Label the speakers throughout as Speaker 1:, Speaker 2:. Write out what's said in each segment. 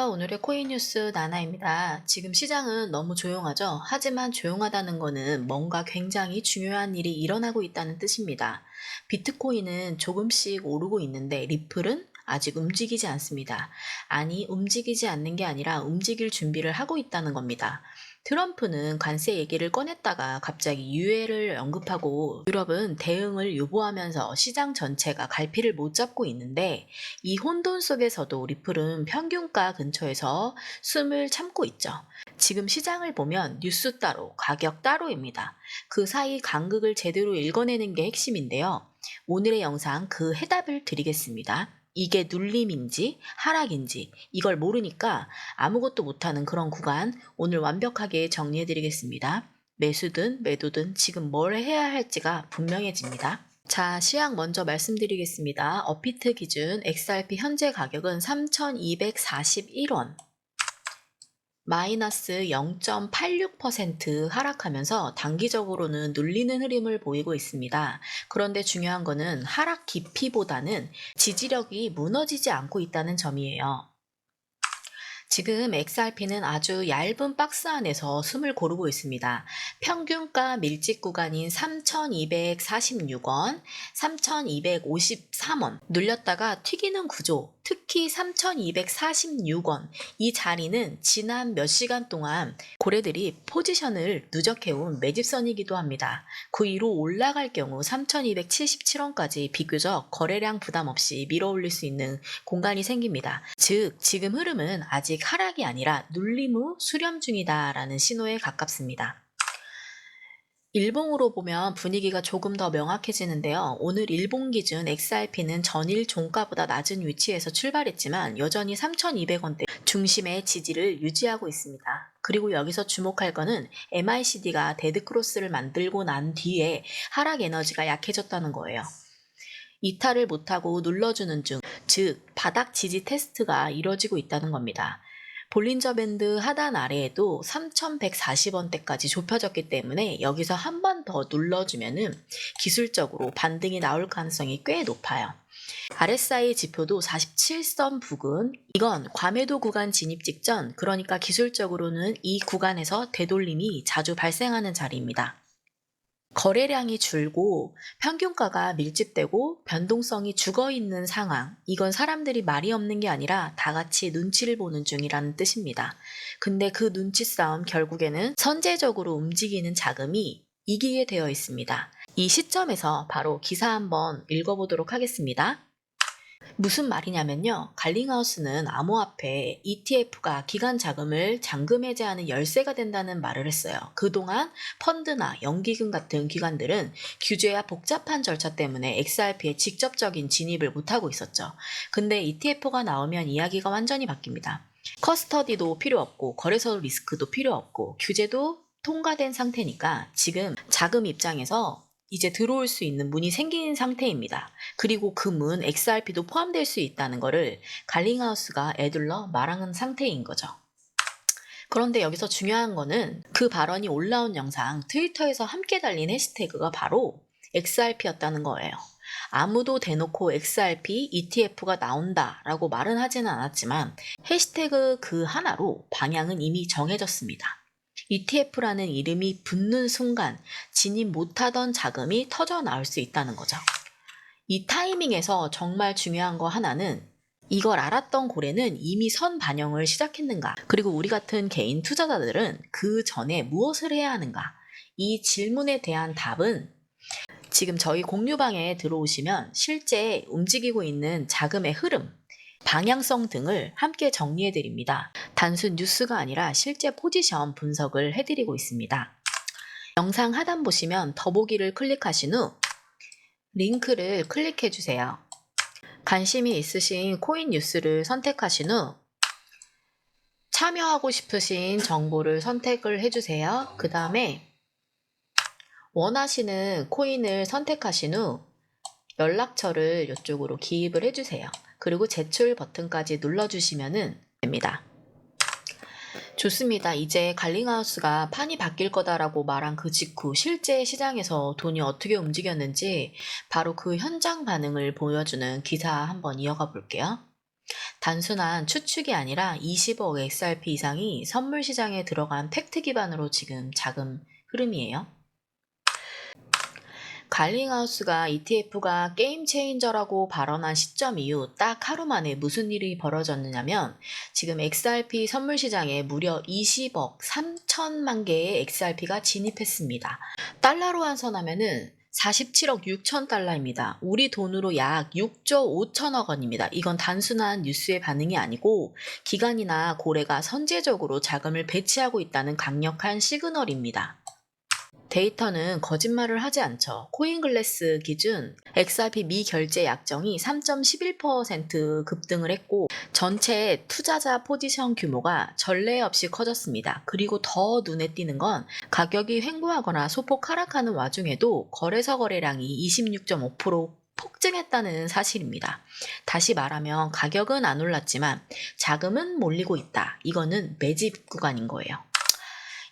Speaker 1: 안녕하세요. 오늘의 코인 뉴스 나나입니다. 지금 시장은 너무 조용하죠? 하지만 조용하다는 거는 뭔가 굉장히 중요한 일이 일어나고 있다는 뜻입니다. 비트코인은 조금씩 오르고 있는데 리플은 아직 움직이지 않습니다. 아니, 움직이지 않는 게 아니라 움직일 준비를 하고 있다는 겁니다. 트럼프는 관세 얘기를 꺼냈다가 갑자기 유해를 언급하고 유럽은 대응을 유보하면서 시장 전체가 갈피를 못 잡고 있는데 이 혼돈 속에서도 리플은 평균가 근처에서 숨을 참고 있죠. 지금 시장을 보면 뉴스 따로, 가격 따로입니다. 그 사이 간극을 제대로 읽어내는 게 핵심인데요. 오늘의 영상 그 해답을 드리겠습니다. 이게 눌림인지 하락인지 이걸 모르니까 아무것도 못하는 그런 구간 오늘 완벽하게 정리해드리겠습니다. 매수든 매도든 지금 뭘 해야 할지가 분명해집니다. 자, 시황 먼저 말씀드리겠습니다. 업비트 기준 XRP 현재 가격은 3,241원. 마이너스 0.86% 하락하면서 단기적으로는 눌리는 흐름을 보이고 있습니다. 그런데 중요한 거는 하락 깊이보다는 지지력이 무너지지 않고 있다는 점이에요. 지금 XRP는 아주 얇은 박스 안에서 숨을 고르고 있습니다. 평균가 밀집 구간인 3,246원, 3,253원 눌렸다가 튀기는 구조, 특히 3,246원 이 자리는 지난 몇 시간 동안 고래들이 포지션을 누적해온 매집선이기도 합니다. 그 위로 올라갈 경우 3,277원까지 비교적 거래량 부담 없이 밀어올릴 수 있는 공간이 생깁니다. 즉 지금 흐름은 아직 하락이 아니라 눌림 후 수렴 중이다라는 신호에 가깝습니다. 일봉으로 보면 분위기가 조금 더 명확해지는데요. 오늘 일봉 기준 XRP는 전일 종가보다 낮은 위치에서 출발했지만 여전히 3,200원대 중심의 지지를 유지하고 있습니다. 그리고 여기서 주목할 거는 MACD가 데드크로스를 만들고 난 뒤에 하락 에너지가 약해졌다는 거예요. 이탈을 못하고 눌러주는 중, 즉 바닥 지지 테스트가 이뤄지고 있다는 겁니다. 볼린저 밴드 하단 아래에도 3,140원대까지 좁혀졌기 때문에 여기서 한 번 더 눌러주면은 기술적으로 반등이 나올 가능성이 꽤 높아요. RSI 지표도 47선 부근, 이건 과매도 구간 진입 직전, 그러니까 기술적으로는 이 구간에서 되돌림이 자주 발생하는 자리입니다. 거래량이 줄고 평균가가 밀집되고 변동성이 죽어있는 상황, 이건 사람들이 말이 없는 게 아니라 다 같이 눈치를 보는 중이라는 뜻입니다. 근데 그 눈치 싸움 결국에는 선제적으로 움직이는 자금이 이기게 되어 있습니다. 이 시점에서 바로 기사 한번 읽어보도록 하겠습니다. 무슨 말이냐면요. 갈링하우스는 암호화폐 ETF가 기관 자금을 잔금 해제하는 열쇠가 된다는 말을 했어요. 그동안 펀드나 연기금 같은 기관들은 규제와 복잡한 절차 때문에 XRP에 직접적인 진입을 못하고 있었죠. 근데 ETF가 나오면 이야기가 완전히 바뀝니다. 커스터디도 필요 없고 거래소 리스크도 필요 없고 규제도 통과된 상태니까 지금 자금 입장에서 이제 들어올 수 있는 문이 생긴 상태입니다. 그리고 그 문 XRP도 포함될 수 있다는 거를 갈링하우스가 애둘러 말하는 상태인 거죠. 그런데 여기서 중요한 거는 그 발언이 올라온 영상 트위터에서 함께 달린 해시태그가 바로 XRP였다는 거예요. 아무도 대놓고 XRP ETF가 나온다 라고 말은 하지는 않았지만 해시태그 그 하나로 방향은 이미 정해졌습니다. ETF라는 이름이 붙는 순간 진입 못하던 자금이 터져 나올 수 있다는 거죠. 이 타이밍에서 정말 중요한 거 하나는 이걸 알았던 고래는 이미 선 반영을 시작했는가? 그리고 우리 같은 개인 투자자들은 그 전에 무엇을 해야 하는가? 이 질문에 대한 답은 지금 저희 공유방에 들어오시면 실제 움직이고 있는 자금의 흐름, 방향성 등을 함께 정리해 드립니다. 단순 뉴스가 아니라 실제 포지션 분석을 해드리고 있습니다. 영상 하단 보시면 더보기를 클릭하신 후 링크를 클릭해 주세요. 관심이 있으신 코인 뉴스를 선택하신 후 참여하고 싶으신 정보를 선택을 해주세요. 그 다음에 원하시는 코인을 선택하신 후 연락처를 이쪽으로 기입을 해주세요. 그리고 제출 버튼까지 눌러주시면 됩니다. 좋습니다. 이제 갈링하우스가 판이 바뀔 거다라고 말한 그 직후 실제 시장에서 돈이 어떻게 움직였는지 바로 그 현장 반응을 보여주는 기사 한번 이어가 볼게요. 단순한 추측이 아니라 20억 XRP 이상이 선물 시장에 들어간 팩트 기반으로 지금 자금 흐름이에요. 갈링하우스가 ETF가 게임 체인저라고 발언한 시점 이후 딱 하루 만에 무슨 일이 벌어졌느냐면 지금 XRP 선물 시장에 무려 20억 3천만 개의 XRP가 진입했습니다. 달러로 환산하면은 47억 6천 달러입니다. 우리 돈으로 약 6조 5천억 원입니다. 이건 단순한 뉴스의 반응이 아니고 기관이나 고래가 선제적으로 자금을 배치하고 있다는 강력한 시그널입니다. 데이터는 거짓말을 하지 않죠. 코인글래스 기준 XRP 미결제 약정이 3.11% 급등을 했고 전체 투자자 포지션 규모가 전례 없이 커졌습니다. 그리고 더 눈에 띄는 건 가격이 횡보하거나 소폭 하락하는 와중에도 거래소 거래량이 26.5% 폭증했다는 사실입니다. 다시 말하면 가격은 안 올랐지만 자금은 몰리고 있다. 이거는 매집 구간인 거예요.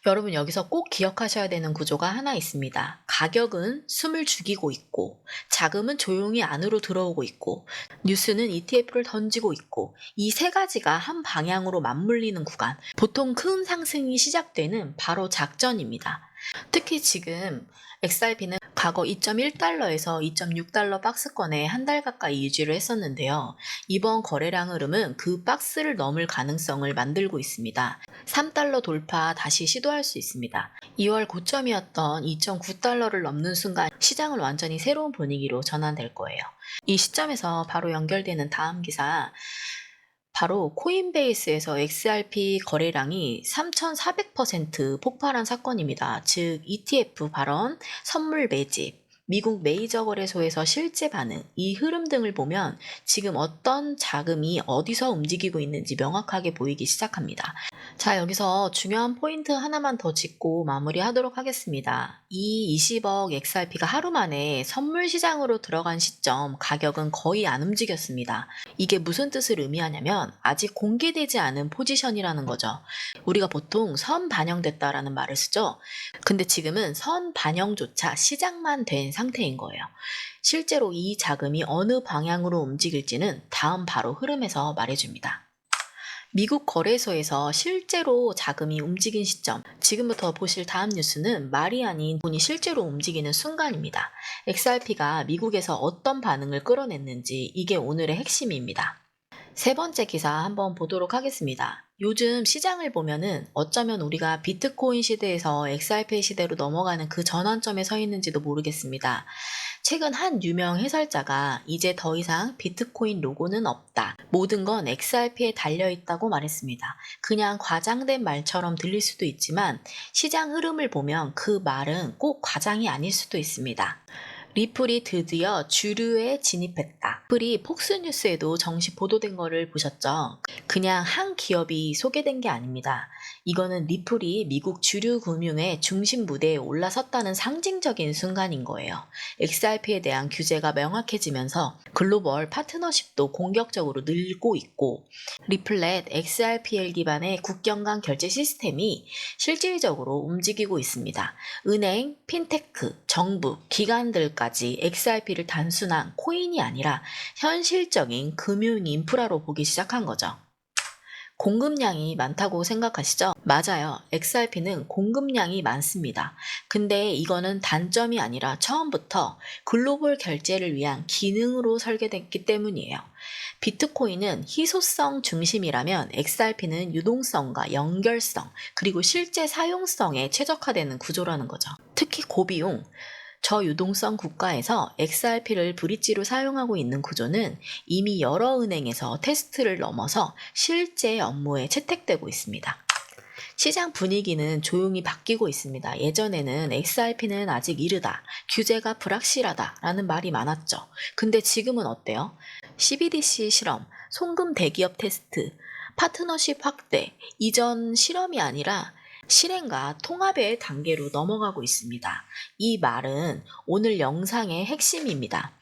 Speaker 1: 여러분 여기서 꼭 기억하셔야 되는 구조가 하나 있습니다. 가격은 숨을 죽이고 있고 자금은 조용히 안으로 들어오고 있고 뉴스는 ETF를 던지고 있고 이 세 가지가 한 방향으로 맞물리는 구간, 보통 큰 상승이 시작되는 바로 작전입니다. 특히 지금 XRP는 과거 2.1달러에서 2.6달러 박스권에 한 달 가까이 유지를 했었는데요. 이번 거래량 흐름은 그 박스를 넘을 가능성을 만들고 있습니다. 3달러 돌파 다시 시도할 수 있습니다. 2월 고점이었던 2.9달러를 넘는 순간 시장은 완전히 새로운 분위기로 전환될 거예요. 이 시점에서 바로 연결되는 다음 기사, 바로 코인베이스에서 XRP 거래량이 3,400% 폭발한 사건입니다. 즉 ETF 발언, 선물 매집, 미국 메이저 거래소에서 실제 반응, 이 흐름 등을 보면 지금 어떤 자금이 어디서 움직이고 있는지 명확하게 보이기 시작합니다. 자, 여기서 중요한 포인트 하나만 더 짚고 마무리하도록 하겠습니다. 이 20억 XRP가 하루 만에 선물 시장으로 들어간 시점 가격은 거의 안 움직였습니다. 이게 무슨 뜻을 의미하냐면 아직 공개되지 않은 포지션이라는 거죠. 우리가 보통 선 반영됐다라는 말을 쓰죠. 근데 지금은 선 반영조차 시작만 된 상태인 거예요. 실제로 이 자금이 어느 방향으로 움직일지는 다음 바로 흐름에서 말해줍니다. 미국 거래소에서 실제로 자금이 움직인 시점, 지금부터 보실 다음 뉴스는 말이 아닌 돈이 실제로 움직이는 순간입니다. XRP가 미국에서 어떤 반응을 끌어냈는지 이게 오늘의 핵심입니다. 세 번째 기사 한번 보도록 하겠습니다. 요즘 시장을 보면은 어쩌면 우리가 비트코인 시대에서 XRP 시대로 넘어가는 그 전환점에 서 있는지도 모르겠습니다. 최근 한 유명 해설자가 이제 더 이상 비트코인 로고는 없다. 모든 건 XRP에 달려있다고 말했습니다. 그냥 과장된 말처럼 들릴 수도 있지만 시장 흐름을 보면 그 말은 꼭 과장이 아닐 수도 있습니다. 리플이 드디어 주류에 진입했다. 리플이 폭스뉴스에도 정식 보도된 거를 보셨죠? 그냥 한 기업이 소개된 게 아닙니다. 이거는 리플이 미국 주류 금융의 중심 무대에 올라섰다는 상징적인 순간인 거예요. XRP에 대한 규제가 명확해지면서 글로벌 파트너십도 공격적으로 늘고 있고 리플렛 XRPL 기반의 국경 간 결제 시스템이 실질적으로 움직이고 있습니다. 은행, 핀테크, 정부, 기관들까지 XRP를 단순한 코인이 아니라 현실적인 금융 인프라로 보기 시작한 거죠. 공급량이 많다고 생각하시죠? 맞아요. XRP는 공급량이 많습니다. 근데 이거는 단점이 아니라 처음부터 글로벌 결제를 위한 기능으로 설계됐기 때문이에요. 비트코인은 희소성 중심이라면 XRP는 유동성과 연결성, 그리고 실제 사용성에 최적화되는 구조라는 거죠. 특히 고비용, 저유동성 국가에서 XRP를 브릿지로 사용하고 있는 구조는 이미 여러 은행에서 테스트를 넘어서 실제 업무에 채택되고 있습니다. 시장 분위기는 조용히 바뀌고 있습니다. 예전에는 XRP는 아직 이르다, 규제가 불확실하다 라는 말이 많았죠. 근데 지금은 어때요? CBDC 실험, 송금 대기업 테스트, 파트너십 확대, 이전 실험이 아니라 실행과 통합의 단계로 넘어가고 있습니다. 이 말은 오늘 영상의 핵심입니다.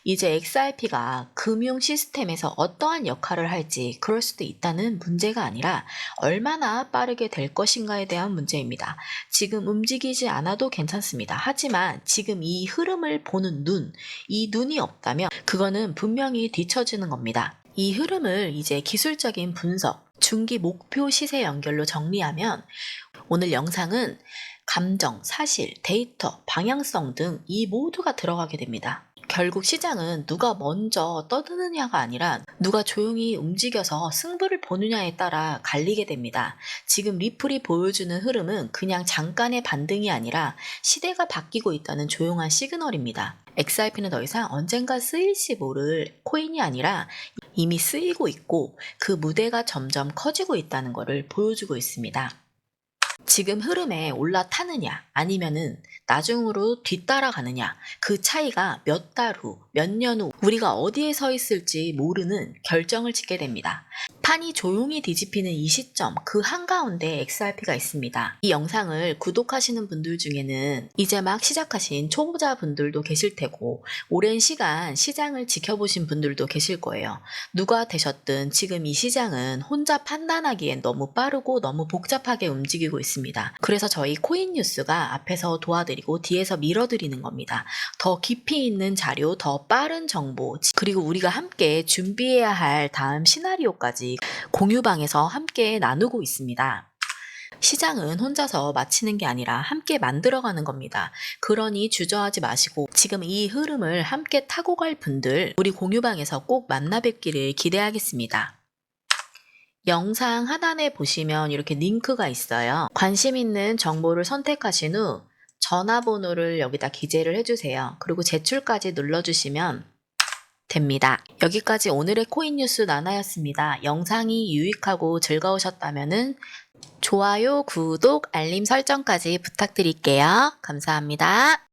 Speaker 1: 이제 XRP가 금융 시스템에서 어떠한 역할을 할지 그럴 수도 있다는 문제가 아니라 얼마나 빠르게 될 것인가에 대한 문제입니다. 지금 움직이지 않아도 괜찮습니다. 하지만 지금 이 흐름을 보는 눈, 이 눈이 없다면 그거는 분명히 뒤처지는 겁니다. 이 흐름을 이제 기술적인 분석, 중기 목표 시세 연결로 정리하면 오늘 영상은 감정, 사실, 데이터, 방향성 등 이 모두가 들어가게 됩니다. 결국 시장은 누가 먼저 떠드느냐가 아니라 누가 조용히 움직여서 승부를 보느냐에 따라 갈리게 됩니다. 지금 리플이 보여주는 흐름은 그냥 잠깐의 반등이 아니라 시대가 바뀌고 있다는 조용한 시그널입니다. XRP는 더 이상 언젠가 쓰일지 모를 코인이 아니라 이미 쓰이고 있고 그 무대가 점점 커지고 있다는 것을 보여주고 있습니다. 지금 흐름에 올라타느냐 아니면은 나중으로 뒤따라가느냐 그 차이가 몇 달 후, 몇 년 후 우리가 어디에 서 있을지 모르는 결정을 짓게 됩니다. 판이 조용히 뒤집히는 이 시점 그 한가운데 XRP가 있습니다. 이 영상을 구독하시는 분들 중에는 이제 막 시작하신 초보자 분들도 계실 테고 오랜 시간 시장을 지켜보신 분들도 계실 거예요. 누가 되셨든 지금 이 시장은 혼자 판단하기엔 너무 빠르고 너무 복잡하게 움직이고 있습니다. 그래서 저희 코인 뉴스가 앞에서 도와드리고 뒤에서 밀어드리는 겁니다. 더 깊이 있는 자료, 더 빠른 정보, 그리고 우리가 함께 준비해야 할 다음 시나리오까지 공유방에서 함께 나누고 있습니다. 시장은 혼자서 마치는 게 아니라 함께 만들어가는 겁니다. 그러니 주저하지 마시고 지금 이 흐름을 함께 타고 갈 분들 우리 공유방에서 꼭 만나 뵙기를 기대하겠습니다. 영상 하단에 보시면 이렇게 링크가 있어요. 관심 있는 정보를 선택하신 후 전화번호를 여기다 기재를 해주세요. 그리고 제출까지 눌러주시면 됩니다. 여기까지 오늘의 코인 뉴스 나나였습니다. 영상이 유익하고 즐거우셨다면 좋아요, 구독, 알림 설정까지 부탁드릴게요. 감사합니다.